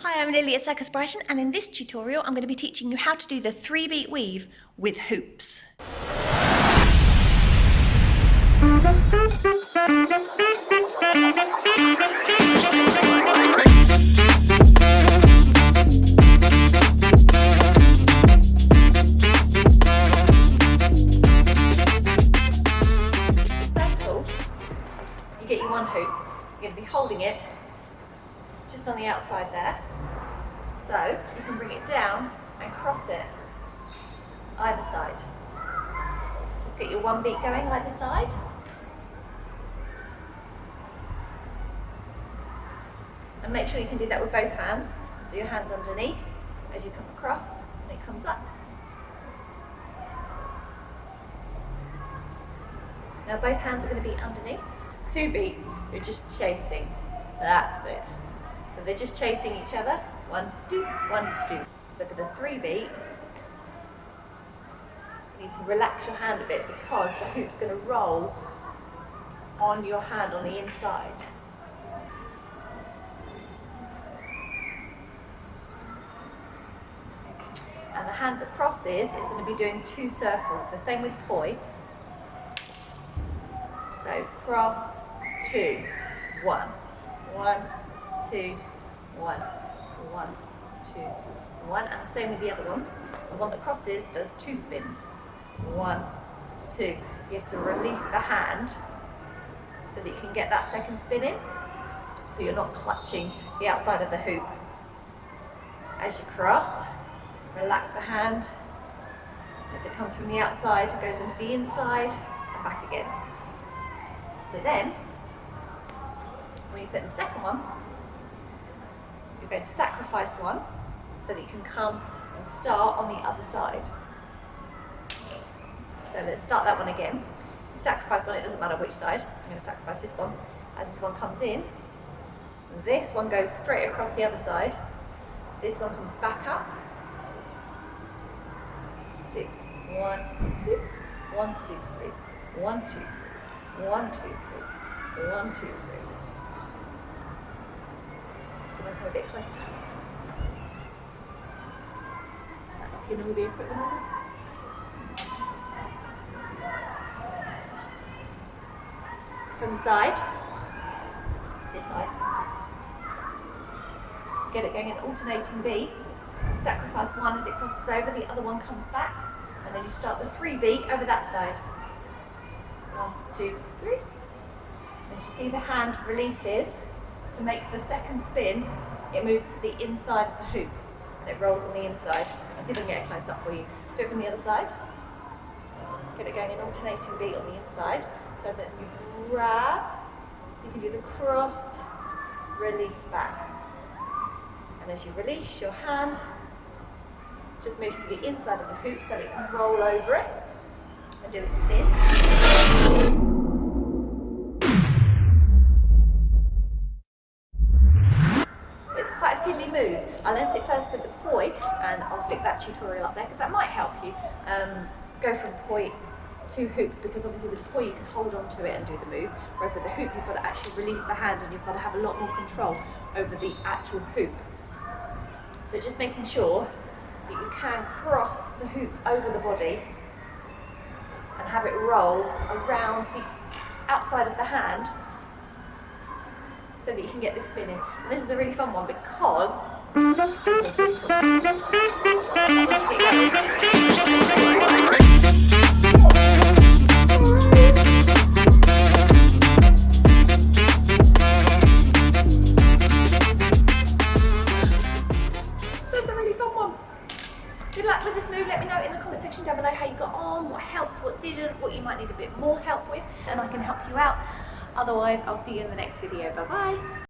Hi, I'm Lily at Circus Brighton, and in this tutorial I'm going to be teaching you how to do the 3-beat weave with hoops. First of all, you get your one hoop. You're going to be holding it just on the outside there. So you can bring it down and cross it either side. Just get your one beat going either side. And make sure you can do that with both hands. So your hand's underneath as you come across and it comes up. Now both hands are going to be underneath. 2 beat, you're just chasing. That's it. So they're just chasing each other. 1, 2, 1, 2. So for the 3 beat, you need to relax your hand a bit because the hoop's going to roll on your hand on the inside. And the hand that crosses is going to be doing 2 circles. So same with poi. So cross, 2, 1, 1, 2, 1, 1, 2, 1, and the same with the other one. The one that crosses does 2 spins. 1, 2. So you have to release the hand so that you can get that second spin in. So you're not clutching the outside of the hoop. As you cross, relax the hand. As it comes from the outside, it goes into the inside and back again. So then, when you put in the second one, you're going to sacrifice one so that you can come and start on the other side. So let's start that one again. You sacrifice one, it doesn't matter which side. I'm going to sacrifice this one. As this one comes in, this one goes straight across the other side. This one comes back up. 2, 1, 2, 1, 2, 3, 1, 2, 3, 1, 2, 3, 1, 2, 3. Come a bit closer. You know the equipment on it? From the side, this side. Get it going in alternating beat. You sacrifice one as it crosses over, the other one comes back, and then you start the 3 beat over that side. 1, 2, 3. As you see the hand releases to make the second spin, it moves to the inside of the hoop and it rolls on the inside. I'll see if I can get it close up for you. Do it from the other side. Get it going in alternating beat on the inside so that you grab, so you can do the cross, release back. And as you release, your hand just moves to the inside of the hoop so that you can roll over it and do a spin. It's quite a fiddly move. I learnt it first with the poi, and I'll stick that tutorial up there because that might help you go from poi to hoop, because obviously with the poi you can hold on to it and do the move, whereas with the hoop you've got to actually release the hand and you've got to have a lot more control over the actual hoop. So just making sure that you can cross the hoop over the body and have it roll around the outside of the hand so that you can get this spinning. And this is a really fun one because good luck with this move. Let me know in the comment section down below how you got on, what helped, what didn't, what you might need a bit more help with, and I can help you out. Otherwise, I'll see you in the next video. Bye bye.